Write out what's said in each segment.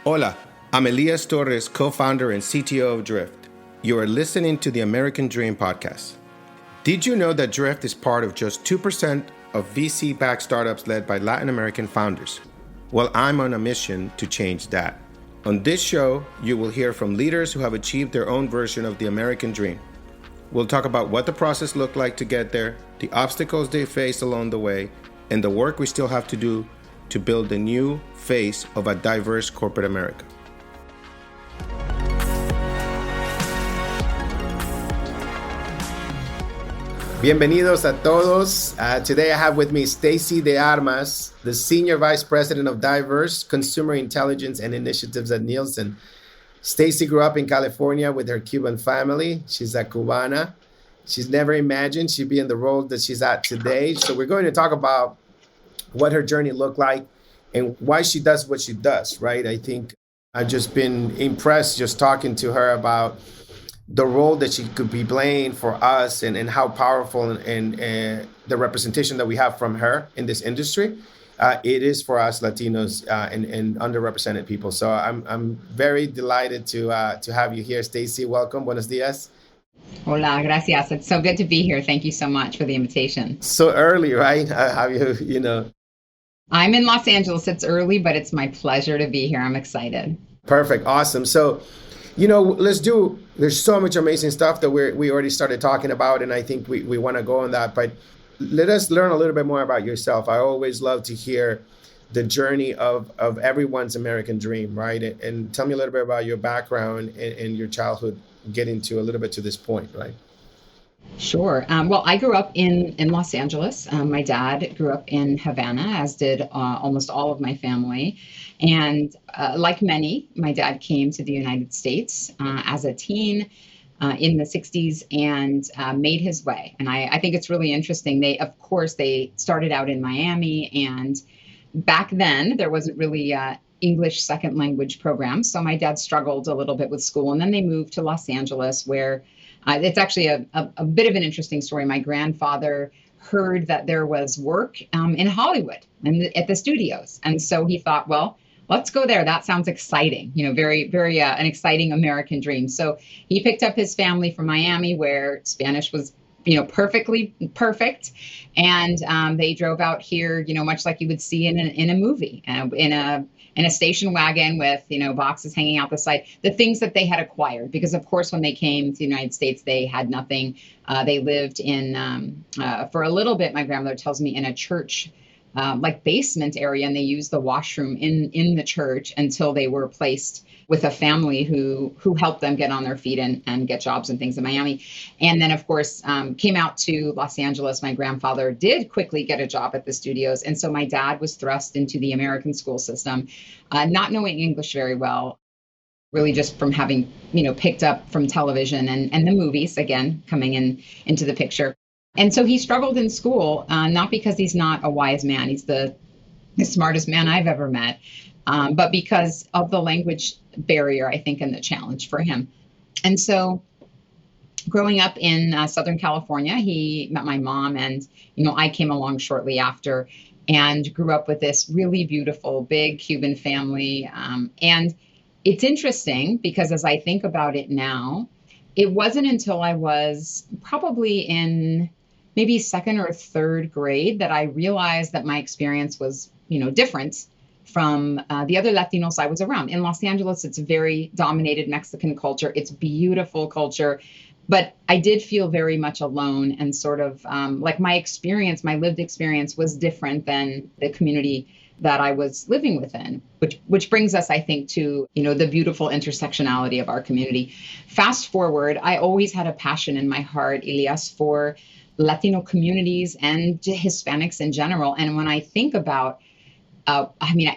Hola, I'm Elias Torres, co-founder and CTO of Drift. You are listening to the American Dream podcast. Did you know that Drift is part of just 2% of VC-backed startups led by Latin American founders? Well, I'm on a mission to change that. On this show, you will hear from leaders who have achieved their own version of the American Dream. We'll talk about what the process looked like to get there, the obstacles they faced along the way, and the work we still have to do to build the new face of a diverse corporate America. Bienvenidos a todos. Today I have with me Stacie de Armas, the Senior Vice President of Diverse Consumer Intelligence and Initiatives at Nielsen. Stacie grew up in California with her Cuban family. She's a Cubana. She's never imagined she'd be in the role that she's at today. So we're going to talk about what her journey looked like and why she does what she does, right? I think I've just been impressed just talking to her about the role that she could be playing for us and how powerful and the representation that we have from her in this industry. It is for us Latinos and underrepresented people. So I'm very delighted to have you here, Stacie. Welcome. Buenos dias. Hola, gracias. It's so good to be here. Thank you so much for the invitation. So early, right? Have you know? I'm in Los Angeles. It's early, but it's my pleasure to be here. I'm excited. Perfect. Awesome. So, there's so much amazing stuff that we already started talking about, and I think we want to go on that, but let us learn a little bit more about yourself. I always love to hear the journey of everyone's American dream, right? And tell me a little bit about your background and your childhood getting to a little bit to this point, right? Sure. Well, I grew up in Los Angeles. My dad grew up in Havana, as did almost all of my family. And like many, my dad came to the United States as a teen in the 60s and made his way. And I think it's really interesting. They started out in Miami. And back then, there wasn't really English second language programs. So my dad struggled a little bit with school. And then they moved to Los Angeles, where it's actually a bit of an interesting story. My grandfather heard that there was work in Hollywood and at the studios. And so he thought, well, let's go there. That sounds exciting, very, very an exciting American dream. So he picked up his family from Miami, where Spanish was, perfectly perfect. And they drove out here, much like you would see in a movie, in a station wagon with, boxes hanging out the side, the things that they had acquired. Because, of course, when they came to the United States, they had nothing. They lived in, for a little bit, my grandmother tells me, in a church basement area, and they used the washroom in the church until they were placed with a family who helped them get on their feet and get jobs and things in Miami. And then, of course, came out to Los Angeles. My grandfather did quickly get a job at the studios. And so my dad was thrust into the American school system, not knowing English very well, really just from having, picked up from television and the movies, again, coming into the picture. And so he struggled in school, not because he's not a wise man. He's the smartest man I've ever met, but because of the language barrier, I think, and the challenge for him. And so growing up in Southern California, he met my mom, and, I came along shortly after and grew up with this really beautiful, big Cuban family. And it's interesting because as I think about it now, it wasn't until I was probably in maybe second or third grade that I realized that my experience was, different from the other Latinos I was around. In Los Angeles, it's a very dominated Mexican culture. It's beautiful culture, but I did feel very much alone and sort of like my lived experience was different than the community that I was living within, which brings us, I think, to, the beautiful intersectionality of our community. Fast forward, I always had a passion in my heart, Elias, for Latino communities and Hispanics in general. And when I think about,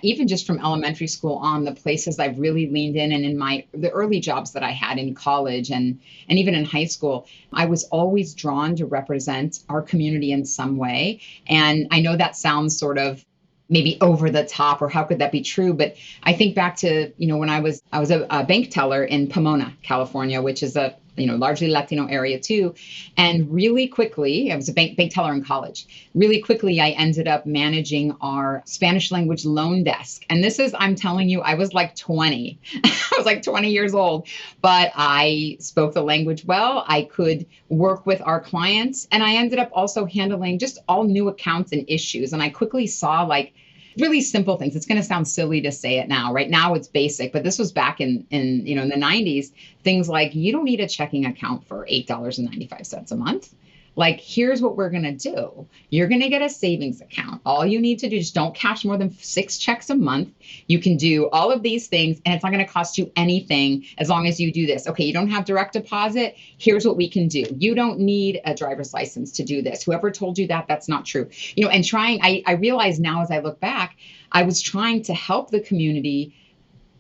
even just from elementary school on, the places I've really leaned in, and in the early jobs that I had in college and even in high school, I was always drawn to represent our community in some way. And I know that sounds sort of maybe over the top, or how could that be true? But I think back to, when I was a bank teller in Pomona, California, which is largely Latino area too. And really quickly, I was a bank teller in college. Really quickly, I ended up managing our Spanish language loan desk. And this is, I'm telling you, I was like 20. I was like 20 years old, but I spoke the language well. I could work with our clients. And I ended up also handling just all new accounts and issues. And I quickly saw like really simple things. It's going to sound silly to say it now. Right now it's basic, but this was back in the 90s. Things like, you don't need a checking account for $8.95 a month. Like, here's what we're going to do. You're going to get a savings account. All you need to do is don't cash more than 6 checks a month. You can do all of these things, and it's not going to cost you anything as long as you do this. Okay, you don't have direct deposit. Here's what we can do. You don't need a driver's license to do this. Whoever told you that, that's not true. And I realize now as I look back, I was trying to help the community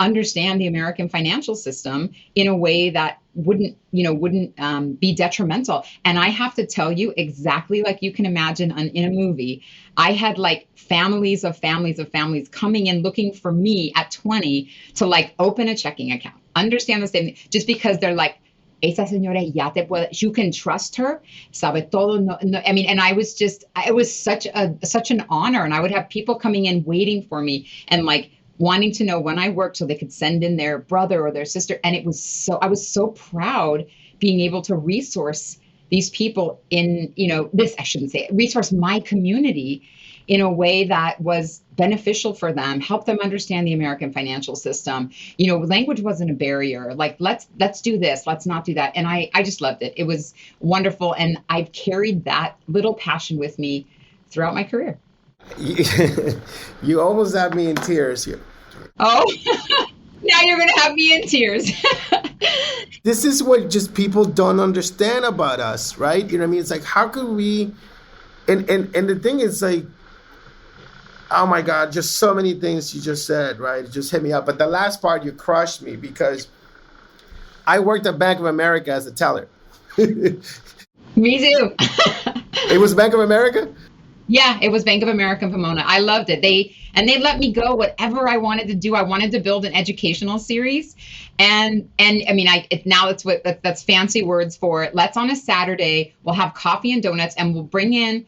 understand the American financial system in a way that wouldn't be detrimental. And I have to tell you, exactly like you can imagine in a movie, I had like families of families coming in looking for me at 20 to like open a checking account, understand the statement, just because they're like, esa señora ya te puede, you can trust her, sabe todo. No, and I was just, it was such an honor. And I would have people coming in waiting for me and like wanting to know when I worked so they could send in their brother or their sister. And I was so proud being able to resource these people in, resource my community in a way that was beneficial for them, help them understand the American financial system. Language wasn't a barrier. Like, let's do this, let's not do that. And I just loved it. It was wonderful. And I've carried that little passion with me throughout my career. You almost have me in tears here. Oh, now you're going to have me in tears. This is what just people don't understand about us, right? You know what I mean? It's like, how could we, and the thing is like, oh my God, just so many things you just said, right? It just hit me up. But the last part, you crushed me because I worked at Bank of America as a teller. Me too. It was Bank of America? Yeah, it was Bank of America in Pomona. I loved it. They let me go whatever I wanted to do. I wanted to build an educational series, and I mean, that's fancy words for it. Let's on a Saturday we'll have coffee and donuts, and we'll bring in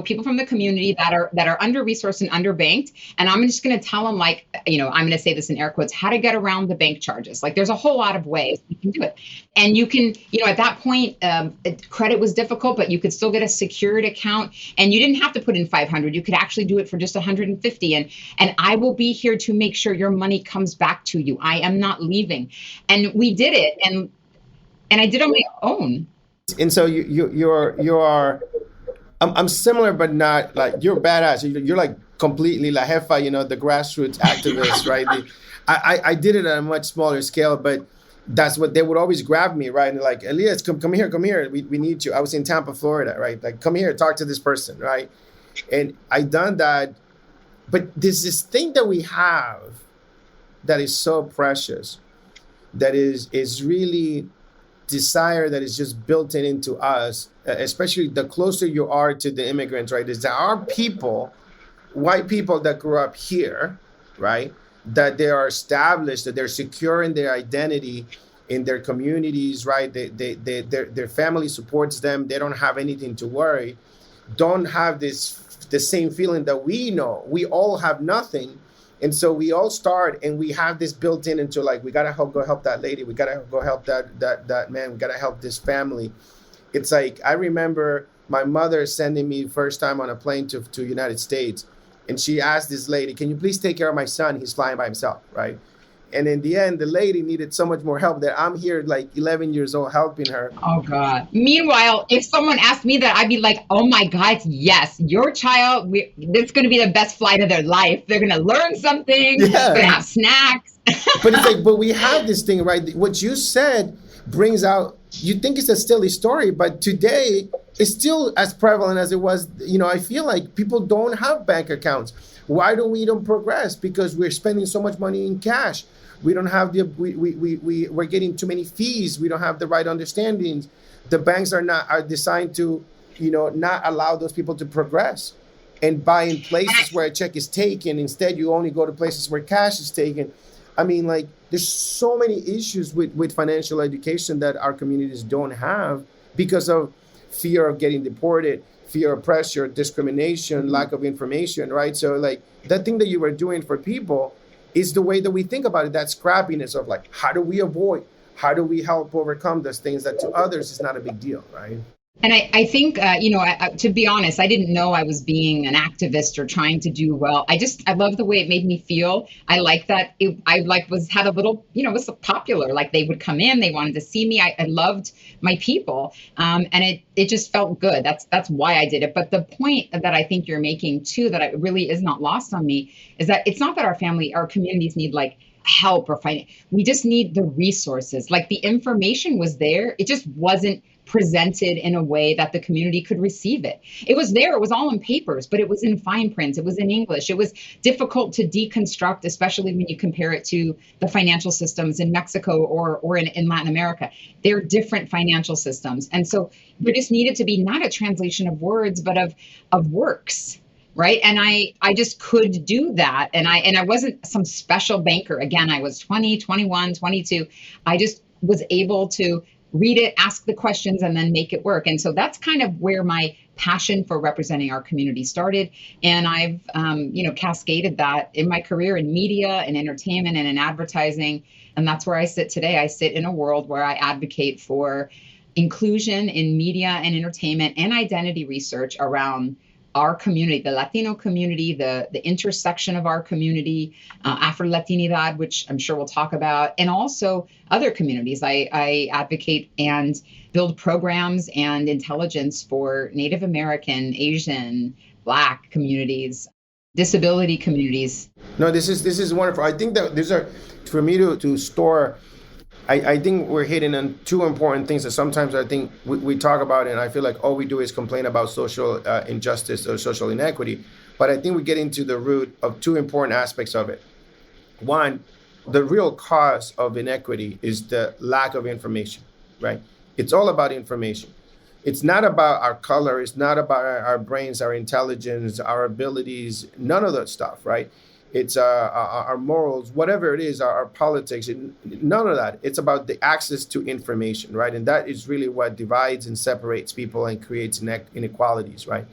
people from the community that are under-resourced and underbanked. And I'm just going to tell them, like, I'm going to say this in air quotes, how to get around the bank charges. Like, there's a whole lot of ways you can do it. And you can, at that point, credit was difficult, but you could still get a secured account, and you didn't have to put in 500. You could actually do it for just 150. And I will be here to make sure your money comes back to you. I am not leaving. And we did it. And I did it on my own. And so you are, I'm similar, but not like, you're badass. You're like completely La Jefa, the grassroots activist, right? I did it at a much smaller scale, but that's what they would always grab me, right? And like, Elias, come here. We need you. I was in Tampa, Florida, right? Like, come here, talk to this person, right? And I done that, but there's this thing that we have that is so precious, that is really desire that is just built into us, especially the closer you are to the immigrants, right? Is there are people, white people that grew up here, right? That they are established, that they're secure in their identity, in their communities, right? Their family supports them. They don't have anything to worry. Don't have the same feeling that we know. We all have nothing. And so we all start, and we have this built in into like, we got to go help that lady. We got to go help that man. We got to help this family. It's like, I remember my mother sending me first time on a plane to United States. And she asked this lady, can you please take care of my son? He's flying by himself, right? And in the end, the lady needed so much more help that I'm here like 11 years old helping her. Oh, God. Meanwhile, if someone asked me that, I'd be like, oh, my God, yes, your child, this is going to be the best flight of their life. They're going to learn something. Yeah. They're going to have snacks. But it's like, but we have this thing, right? What you said brings out, you think it's a silly story, but today it's still as prevalent as it was. I feel like people don't have bank accounts. Why don't we progress? Because we're spending so much money in cash. We don't have we're getting too many fees. We don't have the right understandings. The banks are designed to, not allow those people to progress and buy in places where a check is taken. Instead, you only go to places where cash is taken. I mean, like, there's so many issues with financial education that our communities don't have because of fear of getting deported, fear of pressure, discrimination, lack of information, right? So, like, that thing that you were doing for people is the way that we think about it, that scrappiness of like, how do we avoid, how do we help overcome those things that to others is not a big deal, right? And I think, to be honest, I didn't know I was being an activist or trying to do well. I love the way it made me feel. I like that I like had a little, was popular. Like they would come in, they wanted to see me. I loved my people. And it just felt good. That's why I did it. But the point that I think you're making too, that really is not lost on me, is that it's not that our communities need like help or find. We just need the resources. Like the information was there. It just wasn't presented in a way that the community could receive it. It was there, it was all in papers, but it was in fine print, it was in English. It was difficult to deconstruct, especially when you compare it to the financial systems in Mexico or in Latin America. They're different financial systems. And so there just needed to be not a translation of words, but of works. Right. And I just could do that. And I wasn't some special banker. Again, I was 20, 21, 22. I just was able to read it, ask the questions, and then make it work. And so that's kind of where my passion for representing our community started. And I've, cascaded that in my career in media and entertainment and in advertising. And that's where I sit today. I sit in a world where I advocate for inclusion in media and entertainment and identity research around our community, the Latino community, the intersection of our community, Afro-Latinidad, which I'm sure we'll talk about, and also other communities. I advocate and build programs and intelligence for Native American, Asian, Black communities, disability communities. No, this is wonderful. I think that these are, for me to store, I think we're hitting on two important things that sometimes I think we talk about, and I feel like all we do is complain about social injustice or social inequity. But I think we get into the root of two important aspects of it. One, the real cause of inequity is the lack of information, right? It's all about information. It's not about our color. It's not about our brains, our intelligence, our abilities, none of that stuff, right? It's our morals, whatever it is, our politics, none of that. It's about the access to information, right? And that is really what divides and separates people and creates inequalities, right?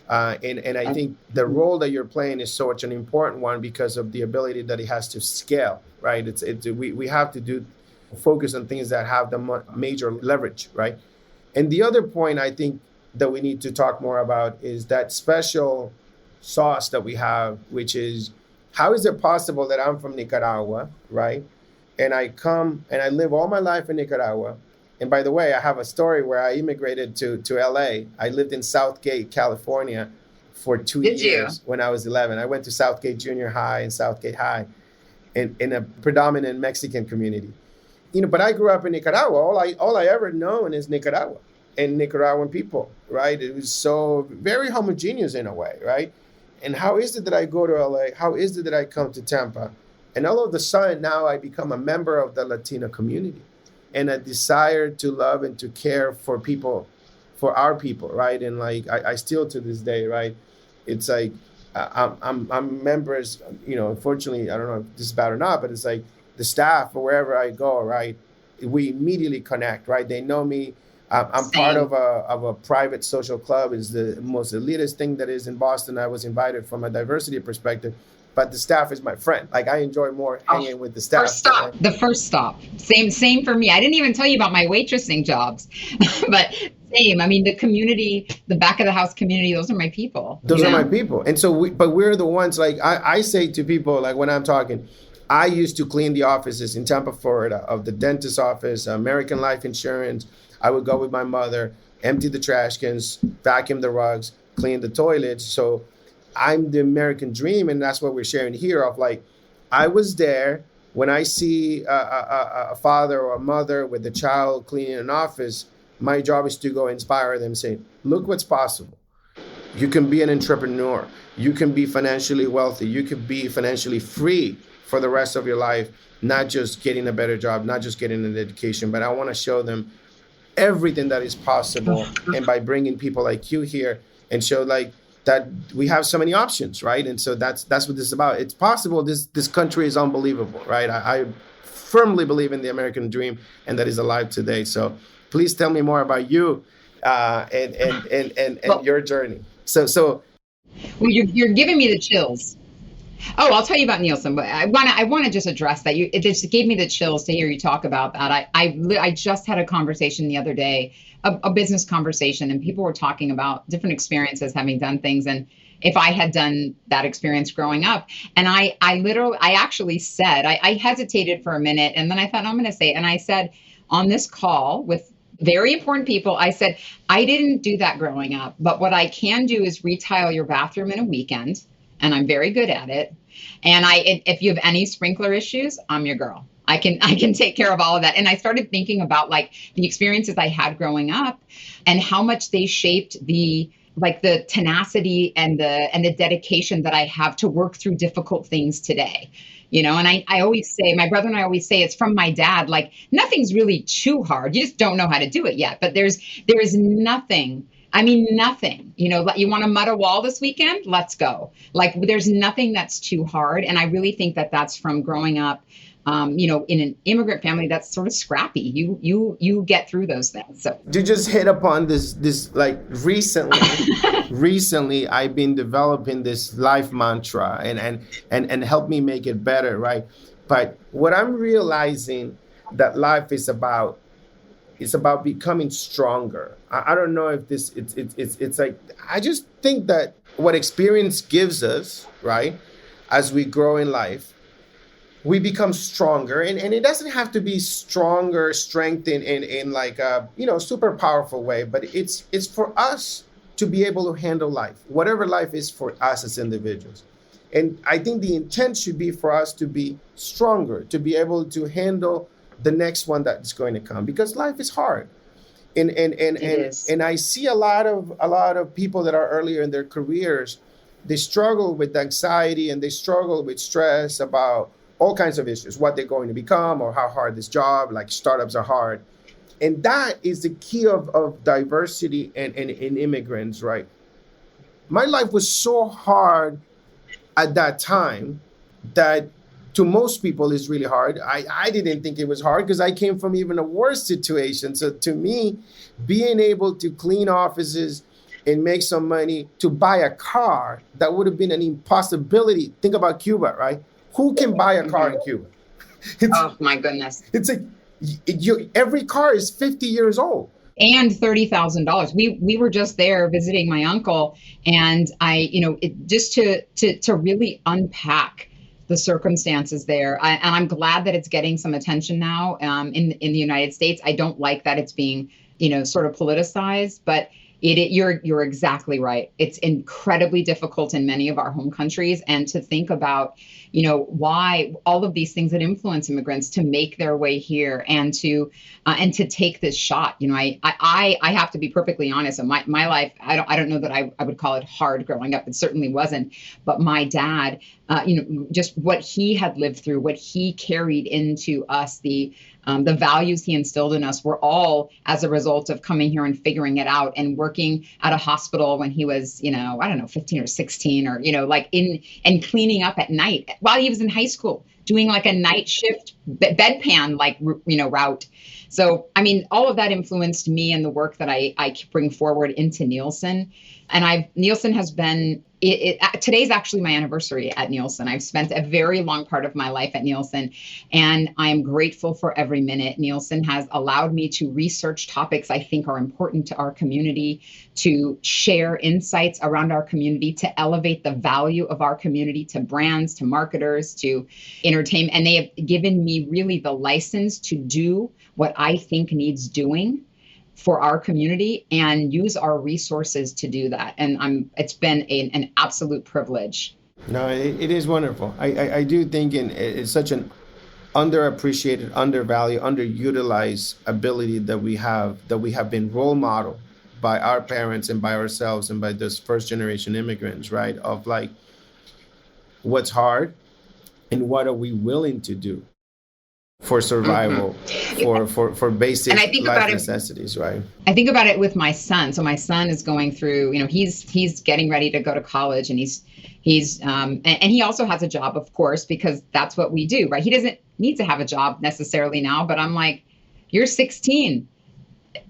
And I think the role that you're playing is such an important one because of the ability that it has to scale, right? We have to focus on things that have the major leverage, right? And the other point I think that we need to talk more about is that special sauce that we have, which is, how is it possible that I'm from Nicaragua, right? And I come and I live all my life in Nicaragua. And by the way, I have a story where I immigrated to LA. I lived in Southgate, California for 2 years when I was 11. I went to Southgate Junior High and Southgate High in a predominant Mexican community. But I grew up in Nicaragua. All I ever known is Nicaragua and Nicaraguan people, right? It was so very homogeneous in a way, right? And how is it that I go to LA? How is it that I come to Tampa? And all of a sudden now I become a member of the Latino community and a desire to love and to care for people, for our people, right? And like I still to this day, right? It's like I'm members, unfortunately, I don't know if this is bad or not, but it's like the staff or wherever I go, right? We immediately connect, right? They know me. I'm part of a private social club. It's the most elitist thing that is in Boston. I was invited from a diversity perspective, but the staff is my friend. Like I enjoy more hanging with the staff. The first stop. Same for me. I didn't even tell you about my waitressing jobs, but same. I mean, the community, the back of the house community, those are my people. Those are my people. And so we're the ones, like I say to people, like when I'm talking, I used to clean the offices in Tampa, Florida, of the dentist office, American Life Insurance. I would go with my mother, empty the trash cans, vacuum the rugs, clean the toilets. So I'm the American dream. And that's what we're sharing here of like, I was there when I see a father or a mother with a child cleaning an office. My job is to go inspire them, say, look what's possible. You can be an entrepreneur. You can be financially wealthy. You can be financially free for the rest of your life, not just getting a better job, not just getting an education, but I want to show them everything that is possible. And by bringing people like you here and show like that we have so many options, right? And so that's what this is about. It's possible. This country is unbelievable, right? I firmly believe in the American dream, and that is alive today. So please tell me more about you and Well, your journey. So well, you're giving me the chills. Oh, I'll tell you about Nielsen, but I want to just address that. It just gave me the chills to hear you talk about that. I just had a conversation the other day, a business conversation, and people were talking about different experiences having done things, and if I had done that experience growing up. And I actually said, I hesitated for a minute, and then I thought, I'm going to say it. And I said on this call with very important people, I said, I didn't do that growing up, but what I can do is retile your bathroom in a weekend, and I'm very good at it. And if you have any sprinkler issues, I'm your girl. I can take care of all of that. And I started thinking about like the experiences I had growing up and how much they shaped the tenacity and the dedication that I have to work through difficult things today. And I always say, my brother and I always say, it's from my dad, like nothing's really too hard. You just don't know how to do it yet. But there is nothing. I mean, nothing. You want to mud a wall this weekend? Let's go. Like, there's nothing that's too hard. And I really think that that's from growing up, in an immigrant family that's sort of scrappy. You get through those things. So you just hit upon this like recently I've been developing this life mantra and help me make it better, right? But what I'm realizing that life is about, it's about becoming stronger. I don't know if it's like, I just think that what experience gives us, right, as we grow in life, we become stronger, and it doesn't have to be strength in like a super powerful way, but it's for us to be able to handle life, whatever life is for us as individuals. And I think the intent should be for us to be stronger, to be able to handle the next one that's going to come, because life is hard. And I see a lot of people that are earlier in their careers, they struggle with anxiety and they struggle with stress about all kinds of issues, what they're going to become or how hard this job, like startups are hard. And that is the key of diversity and immigrants, right? My life was so hard at that time that to most people is really hard. I didn't think it was hard because I came from even a worse situation. So to me, being able to clean offices and make some money to buy a car, that would have been an impossibility. Think about Cuba, right? Who can buy a car in Cuba? Oh my goodness. It's like every car is 50 years old. And $30,000. We were just there visiting my uncle, and just to really unpack the circumstances there. And I'm glad that it's getting some attention now in the United States. I don't like that it's being sort of politicized, but you're exactly right. It's incredibly difficult in many of our home countries, and to think about why all of these things that influence immigrants to make their way here and to take this shot. I have to be perfectly honest. In my life, I don't know that I would call it hard growing up. It certainly wasn't. But my dad, just what he had lived through, what he carried into us, the values he instilled in us were all as a result of coming here and figuring it out and working at a hospital when he was, 15 or 16 or, and cleaning up at night while he was in high school, doing like a night shift bedpan, route. So, I mean, all of that influenced me and the work that I bring forward into Nielsen. And Nielsen has been, today's actually my anniversary at Nielsen. I've spent a very long part of my life at Nielsen, and I am grateful for every minute. Nielsen has allowed me to research topics I think are important to our community, to share insights around our community, to elevate the value of our community to brands, to marketers, to entertainment. And they have given me really the license to do what I think needs doing for our community and use our resources to do that. And it's been an absolute privilege. No, it is wonderful. I do think it's such an underappreciated, undervalued, underutilized ability that we have been role model by our parents and by ourselves and by those first generation immigrants, right? Of like what's hard and what are we willing to do for survival, for basic and I think life about necessities, right? I think about it with my son. So my son is going through, he's getting ready to go to college, and and he also has a job, of course, because that's what we do, right? He doesn't need to have a job necessarily now, but I'm like, you're 16.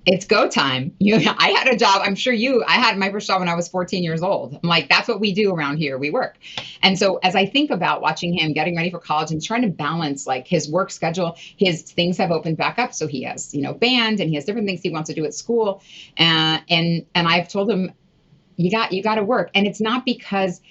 It's go time. I had a job. I'm sure I had my first job when I was 14 years old. I'm like, that's what we do around here. We work. And so as I think about watching him getting ready for college and trying to balance like his work schedule, his things have opened back up. So he has, band, and he has different things he wants to do at school. And I've told him, you got to work. And it's not because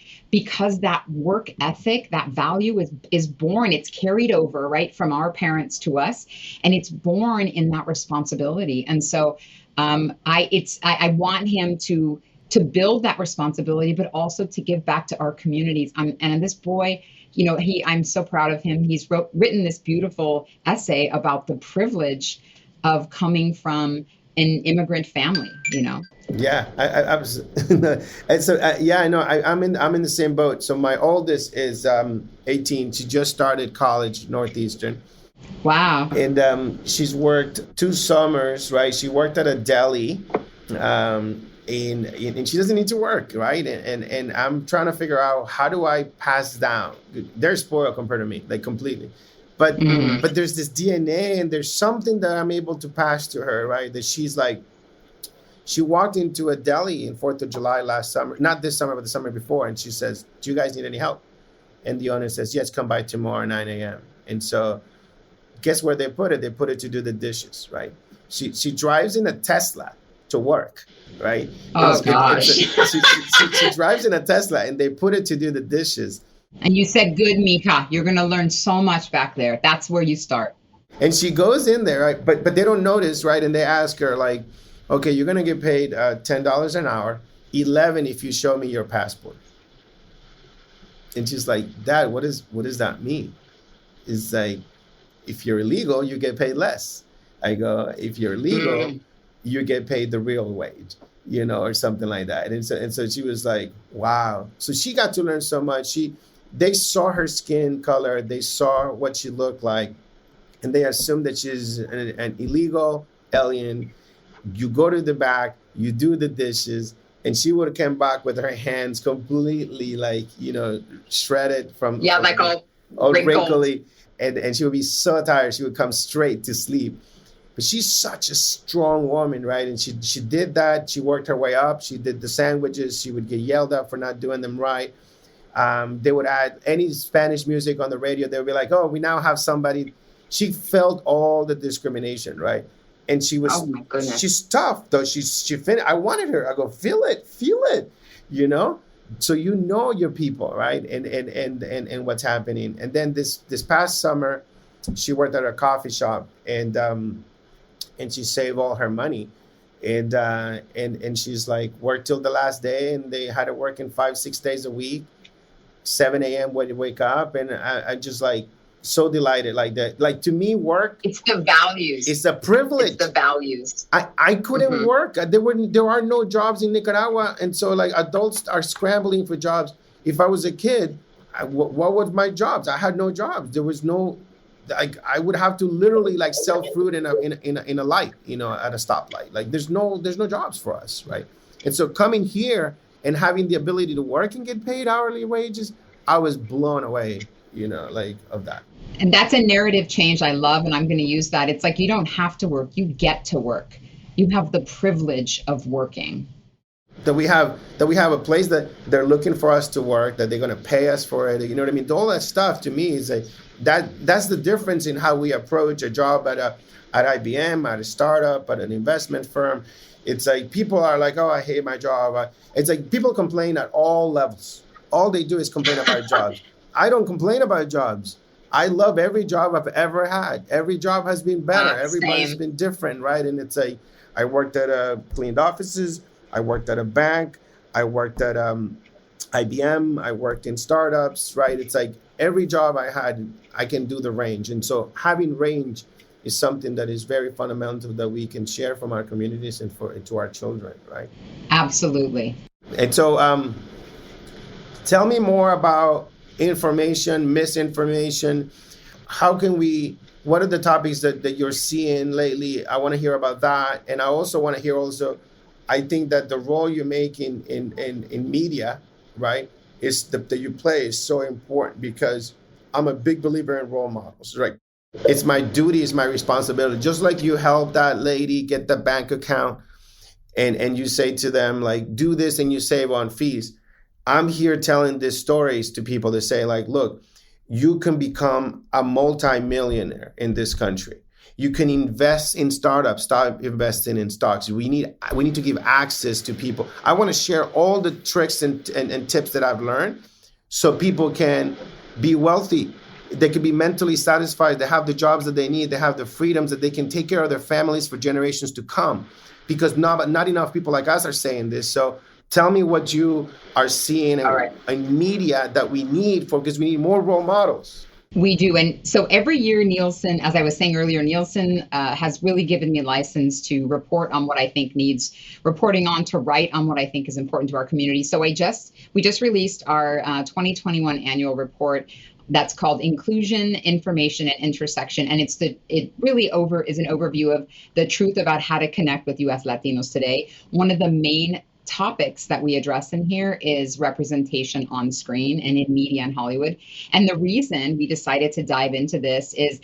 that work ethic, that value is born, it's carried over, right, from our parents to us, and it's born in that responsibility. And so I want him to build that responsibility, but also to give back to our communities. And this boy, I'm so proud of him. He's written this beautiful essay about the privilege of coming from an immigrant family, Yeah, I was, and so I know I'm in the same boat. So my oldest is 18. She just started college, Northeastern. Wow. And she's worked 2 summers, right? She worked at a deli, and she doesn't need to work, right? And I'm trying to figure out, how do I pass down? They're spoiled compared to me, like completely. But but there's this DNA, and there's something that I'm able to pass to her, right? That she's like, she walked into a deli in 4th of July last summer, not this summer, but the summer before. And she says, do you guys need any help? And the owner says, yes, come by tomorrow, 9 a.m. And so guess where they put it? They put it to do the dishes, right? She drives in a Tesla to work, right? Oh, gosh. She drives in a Tesla, and they put it to do the dishes. And you said, good, Mika, you're going to learn so much back there. That's where you start. And she goes in there, right? But they don't notice, right? And they ask her, like, okay, you're going to get paid $10 an hour, 11 if you show me your passport. And she's like, Dad, what does that mean? It's like, if you're illegal, you get paid less. I go, if you're legal, you get paid the real wage, or something like that. And so she was like, wow. So she got to learn so much. They saw her skin color, they saw what she looked like, and they assumed that she's an illegal alien. You go to the back, you do the dishes, and she would have come back with her hands completely shredded from like all wrinkly, and she would be so tired she would come straight to sleep. But she's such a strong woman, right? And she did that. She worked her way up. She did the sandwiches. She would get yelled at for not doing them right. They would add any Spanish music on the radio. They would be like, oh, we now have somebody. She felt all the discrimination, right? And she was, oh my goodness, she's tough though. She finished. I wanted her. I go, feel it, So your people, right? And what's happening. And then this past summer, she worked at a coffee shop, and she saved all her money, and she's like, worked till the last day, and they had her working 5-6 days a week, 7 a.m. when you wake up, and I just like so delighted, like that. Like, to me, work, it's the values. It's a privilege. It's the values. I couldn't work. There are no jobs in Nicaragua, and so like adults are scrambling for jobs. If I was a kid, what was my jobs? I had no jobs. There was no. I would have to literally like sell fruit in a light, at a stoplight. Like there's no jobs for us, right? And so coming here and having the ability to work and get paid hourly wages, I was blown away, of that. And that's a narrative change I love, and I'm going to use that. It's like, you don't have to work, you get to work. You have the privilege of working. That we have a place that they're looking for us to work, that they're going to pay us for it. You know what I mean? All that stuff to me is like that's the difference in how we approach a job at IBM, at a startup, at an investment firm. It's like people are like, oh, I hate my job. It's like people complain at all levels. All they do is complain about jobs. I don't complain about jobs. I love every job I've ever had. Every job has been better. Everybody's been different, right? And it's like, I worked at cleaned offices. I worked at a bank. I worked at IBM. I worked in startups, right? It's like every job I had, I can do the range. And so having range is something that is very fundamental that we can share from our communities and to our children, right? Absolutely. And so tell me more about information, misinformation. How can we what are the topics that you're seeing lately? I want to hear about that. And I also want to hear also, I think that the role you make in media, right, is that you play is so important because I'm a big believer in role models, right? It's my duty, it's my responsibility. Just like you help that lady get the bank account and you say to them, like, do this and you save on fees. I'm here telling these stories to people to say, like, look, you can become a multi-millionaire in this country. You can invest in startups, start investing in stocks. We need to give access to people. I want to share all the tricks and tips that I've learned so people can be wealthy. They can be mentally satisfied. They have the jobs that they need. They have the freedoms that they can take care of their families for generations to come. Because not enough people like us are saying this. So tell me what you are seeing in media that we need because we need more role models. We do. And so every year, Nielsen, as I was saying earlier, Nielsen has really given me license to report on what I think needs reporting on, to write on what I think is important to our community. So we just released our 2021 annual report that's called Inclusion, Information, and Intersection. And it really is an overview of the truth about how to connect with U.S. Latinos today. One of the main topics that we address in here is representation on screen and in media and Hollywood. And the reason we decided to dive into this is,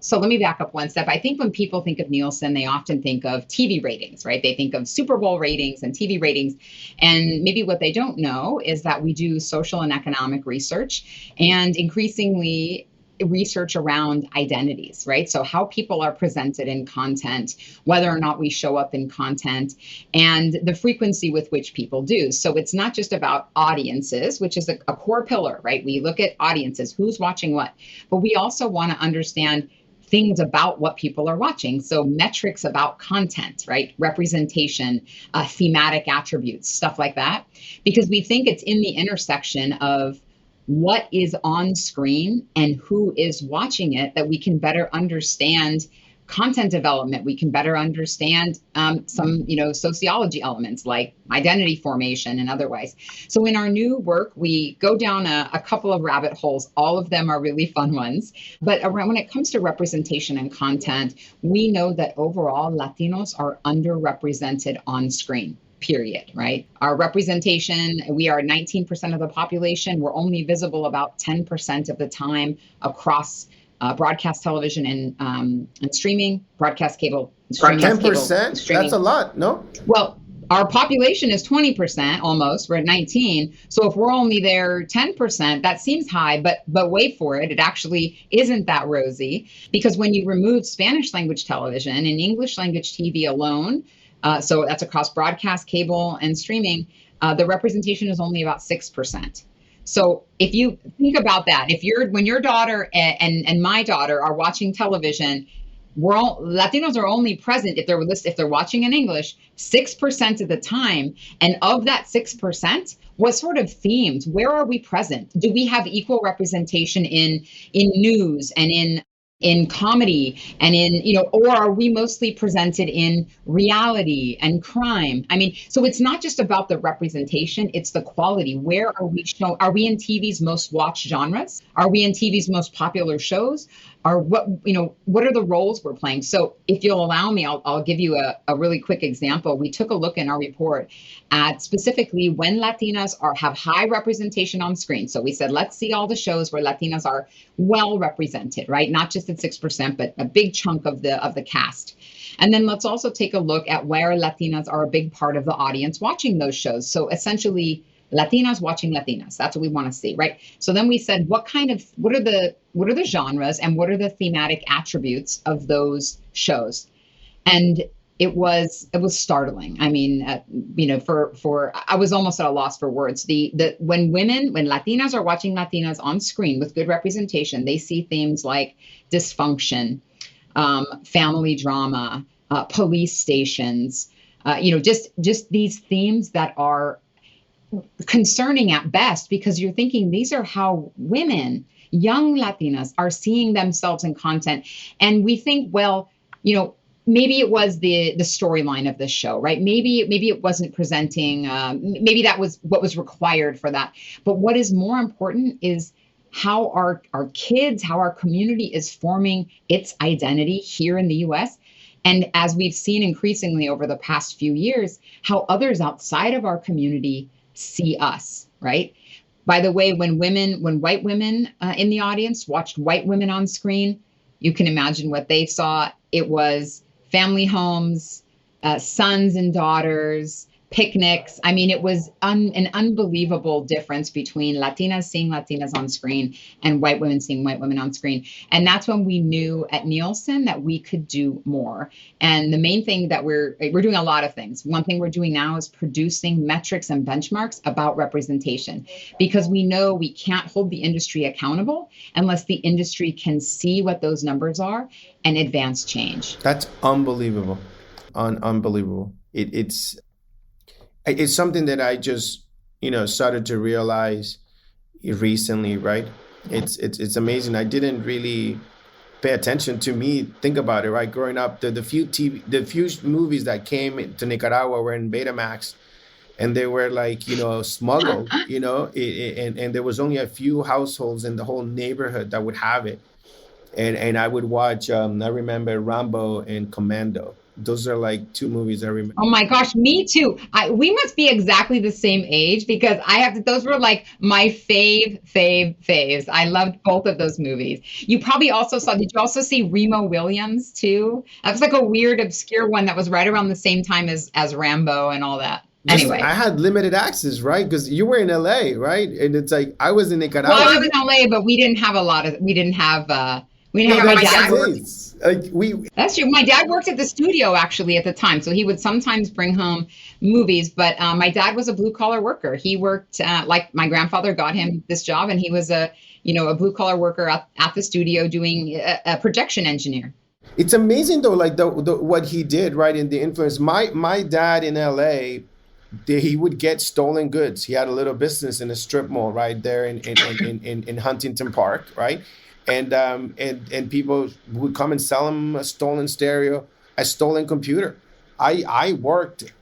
so let me back up one step. I think when people think of Nielsen, they often think of TV ratings, right? They think of Super Bowl ratings and TV ratings. And maybe what they don't know is that we do social and economic research, and increasingly research around identities, right? So how people are presented in content, whether or not we show up in content, and the frequency with which people do. So it's not just about audiences, which is a core pillar, right? We look at audiences, who's watching what, but we also want to understand things about what people are watching. So metrics about content, right? Representation, thematic attributes, stuff like that, because we think it's in the intersection of what is on screen and who is watching it that we can better understand content development. We can better understand some, sociology elements like identity formation and otherwise. So in our new work, we go down a couple of rabbit holes. All of them are really fun ones. But when it comes to representation and content, we know that overall Latinos are underrepresented on screen. Period, right? Our representation, we are 19% of the population. We're only visible about 10% of the time across broadcast television and streaming, broadcast cable. 10%? That's a lot, no? Well, our population is 20% almost. We're at 19. So if we're only there 10%, that seems high, but wait for it. It actually isn't that rosy, because when you remove Spanish language television and English language TV alone, so that's across broadcast, cable, and streaming, the representation is only about 6%. So if you think about that, when your daughter and my daughter are watching television, Latinos are only present if they're watching in English 6% of the time, and of that 6%, what sort of themes? Where are we present? Do we have equal representation in news and in comedy and or are we mostly presented in reality and crime? I mean, so it's not just about the representation, it's the quality. Where are we shown? Are we in TV's most watched genres? Are we in TV's most popular shows? What are the roles we're playing? So if you'll allow me, I'll give you a really quick example. We took a look in our report at specifically when Latinas have high representation on screen. So we said, let's see all the shows where Latinas are well represented, right? Not just at 6%, but a big chunk of the cast. And then let's also take a look at where Latinas are a big part of the audience watching those shows. So essentially, Latinas watching Latinas. That's what we want to see, right? So then we said, what are the genres and what are the thematic attributes of those shows? And it was startling. I mean, I was almost at a loss for words. When Latinas are watching Latinas on screen with good representation, they see themes like dysfunction, family drama, police stations, just these themes that are concerning at best, because you're thinking these are how women, young Latinas, are seeing themselves in content. And we think, well, maybe it was the storyline of this show, right? Maybe it wasn't presenting, maybe that was what was required for that. But what is more important is how our kids, how our community is forming its identity here in the US. And as we've seen increasingly over the past few years, how others outside of our community see us, right? By the way, when white women in the audience watched white women on screen, you can imagine what they saw. It was family homes, sons and daughters, picnics. I mean, it was an unbelievable difference between Latinas seeing Latinas on screen and white women seeing white women on screen. And that's when we knew at Nielsen that we could do more. And the main thing that we're doing a lot of things. One thing we're doing now is producing metrics and benchmarks about representation, because we know we can't hold the industry accountable unless the industry can see what those numbers are and advance change. That's unbelievable. Unbelievable. It's something that I just, started to realize recently, right? It's amazing. I didn't really pay attention to think about it, right? Growing up, the few movies that came to Nicaragua were in Betamax, and they were like, smuggled, and there was only a few households in the whole neighborhood that would have it. And I would watch, I remember Rambo and Commando. Those are like two movies I remember. Oh my gosh, me too. We must be exactly the same age, because those were like my faves. I loved both of those movies. Did you also see Remo Williams too? That was like a weird, obscure one that was right around the same time as Rambo and all that. Anyway. I had limited access, right? Because you were in LA, right? And it's like, I was in Nicaragua. Well, I was in LA, but we didn't have my dad. That's true. My dad worked at the studio actually at the time, so he would sometimes bring home movies. But my dad was a blue collar worker. He worked like my grandfather got him this job, and he was a blue collar worker at the studio doing a projection engineer. It's amazing though, like the what he did, right? In the influence. My dad in LA, he would get stolen goods. He had a little business in a strip mall right there in Huntington Park, right? And people would come and sell him a stolen stereo, a stolen computer. I worked.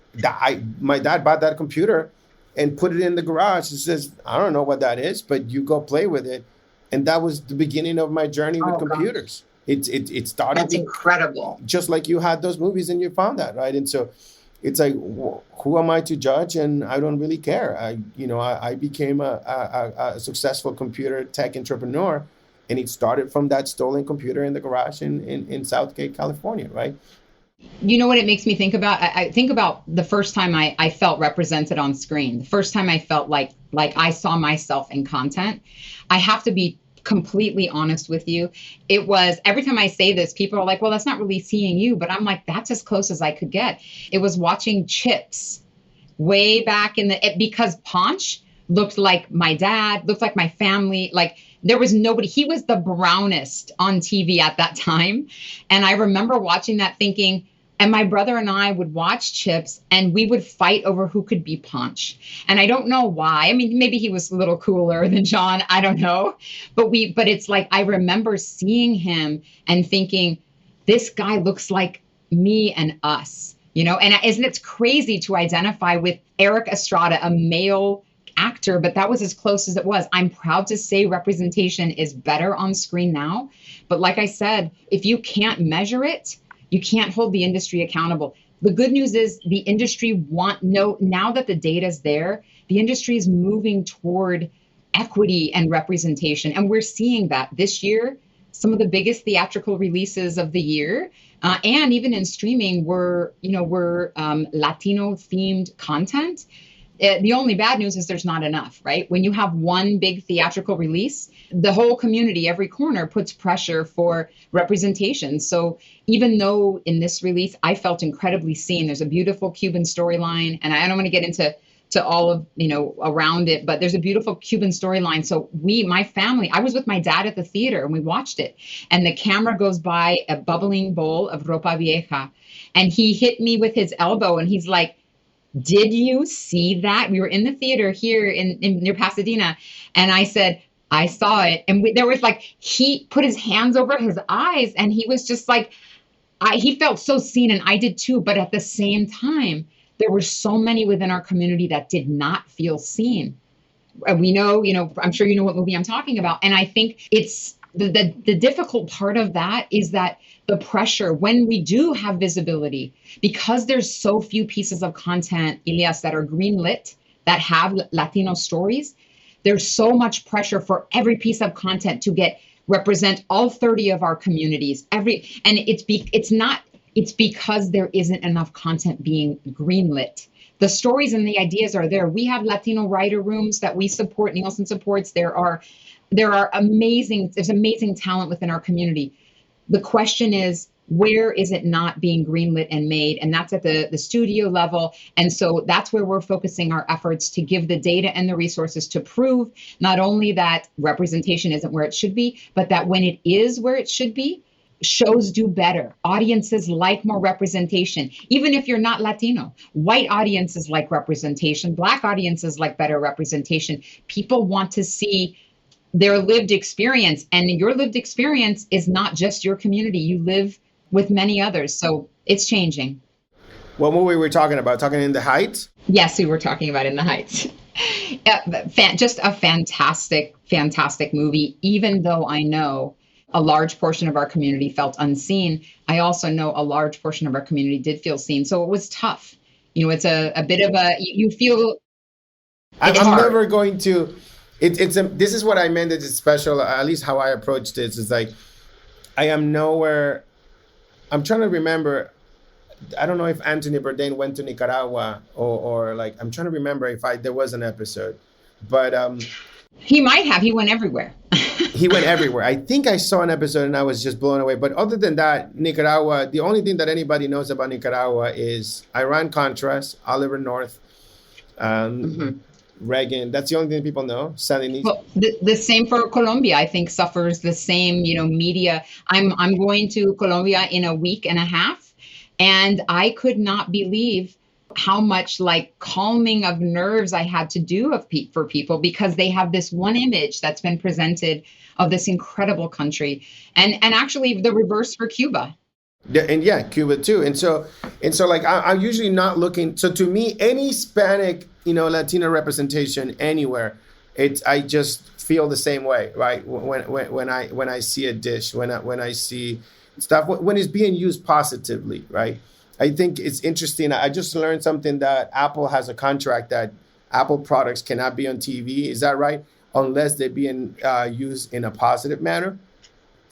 My dad bought that computer and put it in the garage. He says, I don't know what that is, but you go play with it. And that was the beginning of my journey with computers. It started. That's incredible. Just like you had those movies and you found that, right? And so it's like, who am I to judge? And I don't really care. I became a successful computer tech entrepreneur. And it started from that stolen computer in the garage in Southgate, California, right? You know what it makes me think about? I think about the first time I felt represented on screen, the first time I felt like I saw myself in content. I have to be completely honest with you. It was, every time I say this, people are like, well, that's not really seeing you. But I'm like, that's as close as I could get. It was watching Chips way back because Ponch looked like my dad, looked like my family, like there was nobody. He was the brownest on TV at that time. And I remember watching that thinking, and my brother and I would watch Chips and we would fight over who could be Ponch. And I don't know why. I mean, maybe he was a little cooler than John. I don't know. But it's like, I remember seeing him and thinking, this guy looks like me and us, and isn't it crazy to identify with Eric Estrada, a male actor, but that was as close as it was. I'm proud to say representation is better on screen now. But like I said, if you can't measure it, you can't hold the industry accountable. The good news is the industry now that the data is there, the industry is moving toward equity and representation. And we're seeing that this year. Some of the biggest theatrical releases of the year, and even in streaming, were Latino themed content. The only bad news is there's not enough, right? When you have one big theatrical release, the whole community, every corner puts pressure for representation. So even though in this release, I felt incredibly seen, there's a beautiful Cuban storyline, and I don't want to get into all of, around it, but there's a beautiful Cuban storyline. So my family, I was with my dad at the theater and we watched it, and the camera goes by a bubbling bowl of ropa vieja, and he hit me with his elbow and he's like, did you see that? We were in the theater here in near Pasadena. And I said, I saw it. And there was like, he put his hands over his eyes and he was just like, he felt so seen, and I did too. But at the same time, there were so many within our community that did not feel seen. We know, I'm sure you know what movie I'm talking about. And I think it's the difficult part of that is that the pressure when we do have visibility, because there's so few pieces of content, Elias, that are greenlit, that have Latino stories, there's so much pressure for every piece of content to represent all 30 of our communities. It's because there isn't enough content being greenlit. The stories and the ideas are there. We have Latino writer rooms that we support, Nielsen supports. There's amazing talent within our community. The question is, where is it not being greenlit and made? And that's at the studio level. And so that's where we're focusing our efforts to give the data and the resources to prove not only that representation isn't where it should be, but that when it is where it should be, shows do better. Audiences like more representation. Even if you're not Latino, white audiences like representation, Black audiences like better representation. People want to see their lived experience, and your lived experience is not just your community. You live with many others. So it's changing. What movie were we talking about? Talking In the Heights? Yes, we were talking about In the Heights. Just a fantastic, fantastic movie. Even though I know a large portion of our community felt unseen, I also know a large portion of our community did feel seen. So it was tough. It's a bit of you feel. I'm never going to. This is what I meant. It's special. At least how I approach this is like, I am nowhere. I'm trying to remember. I don't know if Anthony Bourdain went to Nicaragua or like, I'm trying to remember if there was an episode, but he might have. He went everywhere. He went everywhere. I think I saw an episode and I was just blown away. But other than that, Nicaragua, the only thing that anybody knows about Nicaragua is Iran-Contras, Oliver North, Reagan. That's the only thing people know. Sandinista. Well, the same for Colombia. I think suffers the same, media. I'm going to Colombia in a week and a half, and I could not believe how much like calming of nerves I had to do for people, because they have this one image that's been presented of this incredible country, and actually the reverse for Cuba. Yeah, Cuba too. And so like I'm usually not looking. So to me, any Hispanic, Latino representation anywhere, I just feel the same way, right? When I see a dish, when I see stuff, when it's being used positively, right? I think it's interesting. I just learned something that Apple has a contract that Apple products cannot be on TV. Is that right? Unless they're being used in a positive manner.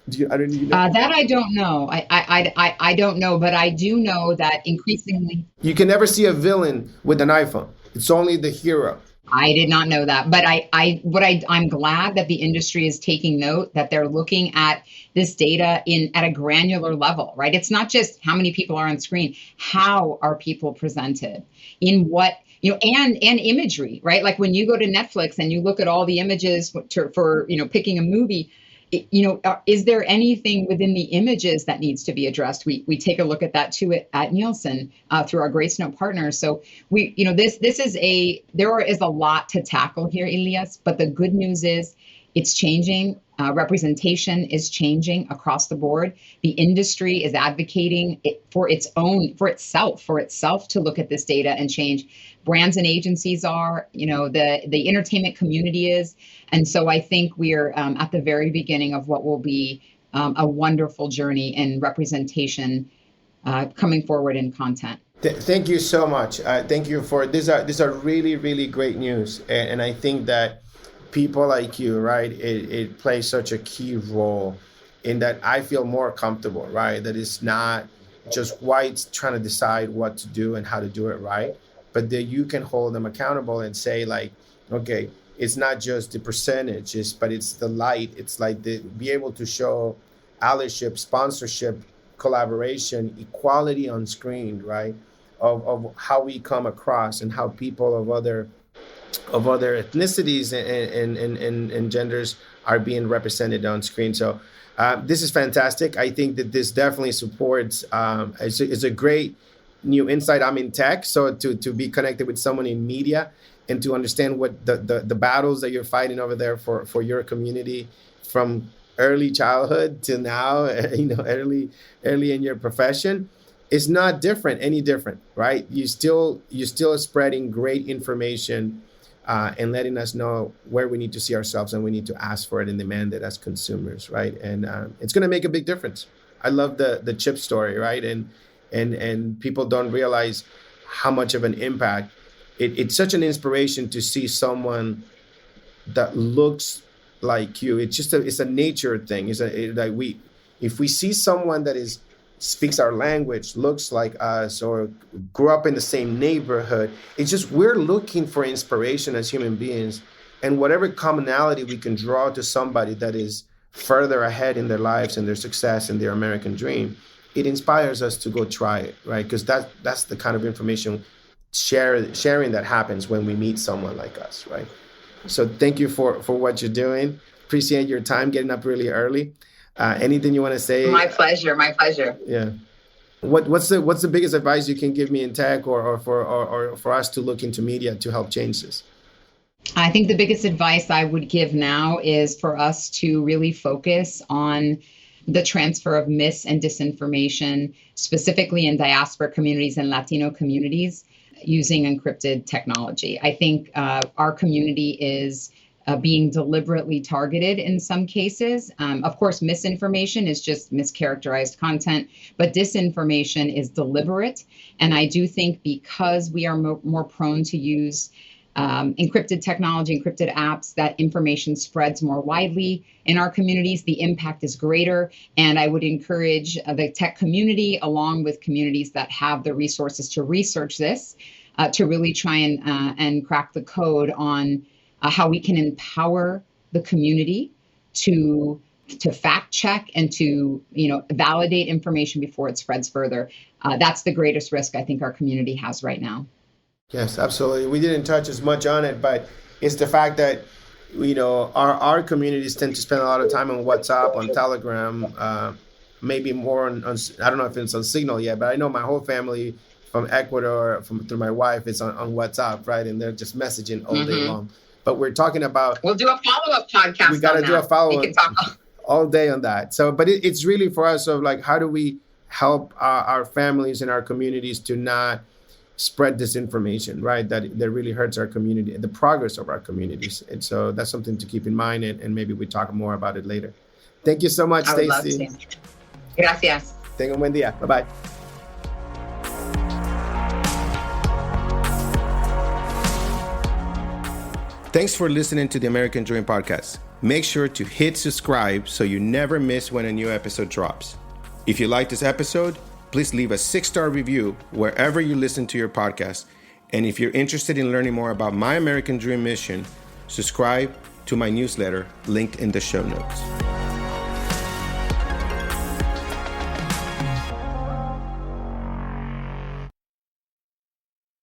I don't know. That I don't know. I don't know, but I do know that increasingly you can never see a villain with an iPhone. It's only the hero. I did not know that, but I'm glad that the industry is taking note, that they're looking at this data at a granular level, right? It's not just how many people are on screen, how are people presented, in what, and imagery, right? Like when you go to Netflix and you look at all the images for picking a movie, is there anything within the images that needs to be addressed? We take a look at that too at Nielsen through our Grace Note partners. So there is a lot to tackle here, Elias, but the good news is it's changing. Representation is changing across the board. The industry is advocating for itself to look at this data and change. Brands and agencies are, the entertainment community is. And so I think we're at the very beginning of what will be a wonderful journey in representation coming forward in content. Thank you so much. Thank you for these are really, really great news. And I think that people like you, right, it plays such a key role in that I feel more comfortable, right? That it's not just whites trying to decide what to do and how to do it right, but that you can hold them accountable and say like, okay, it's not just the percentages, but it's the light. It's like be able to show allyship, sponsorship, collaboration, equality on screen, right? Of how we come across and how people of other ethnicities and genders are being represented on screen. So this is fantastic. I think that this definitely supports, it's a great new insight. I'm in tech, so to be connected with someone in media and to understand what the battles that you're fighting over there for your community from early childhood to now, early in your profession, is not any different, right? You still spreading great information and letting us know where we need to see ourselves, and we need to ask for it and demand it as consumers, right? And it's going to make a big difference. I love the chip story, right? And people don't realize how much of an impact. It's such an inspiration to see someone that looks like you. It's a nature thing. If we see someone that speaks our language, looks like us, or grew up in the same neighborhood, it's just we're looking for inspiration as human beings, and whatever commonality we can draw to somebody that is further ahead in their lives and their success and their American dream, it inspires us to go try it, right? Because that's the kind of information sharing that happens when we meet someone like us, right? So thank you for what you're doing. Appreciate your time, getting up really early. Anything you want to say? My pleasure. My pleasure. Yeah. What's the biggest advice you can give me in tech, or for us to look into media to help change this? I think the biggest advice I would give now is for us to really focus on the transfer of mis and disinformation, specifically in diaspora communities and Latino communities, using encrypted technology. I think our community is being deliberately targeted in some cases. Of course, misinformation is just mischaracterized content, but disinformation is deliberate. And I do think because we are more prone to use encrypted technology, encrypted apps, that information spreads more widely in our communities. The impact is greater. And I would encourage the tech community, along with communities that have the resources to research this, to really try and crack the code on how we can empower the community to fact check and to validate information before it spreads further. That's the greatest risk I think our community has right now. Yes, absolutely. We didn't touch as much on it, but it's the fact that our communities tend to spend a lot of time on WhatsApp, on Telegram, maybe more on I don't know if it's on Signal yet, but I know my whole family from Ecuador, through my wife, is on WhatsApp, right? And they're just messaging all day long. But we're talking about... We'll do a follow-up podcast. We got to do a follow-up all day on that. So, but it's really for us of like, how do we help our families and our communities to not spread disinformation, right? That really hurts our community, the progress of our communities. And so that's something to keep in mind, and maybe we talk more about it later. Thank you so much, Stacie. Gracias. Tenga un buen día. Bye-bye. Thanks for listening to the American Dream Podcast. Make sure to hit subscribe so you never miss when a new episode drops. If you like this episode, please leave a 6-star review wherever you listen to your podcast. And if you're interested in learning more about my American Dream mission, subscribe to my newsletter linked in the show notes.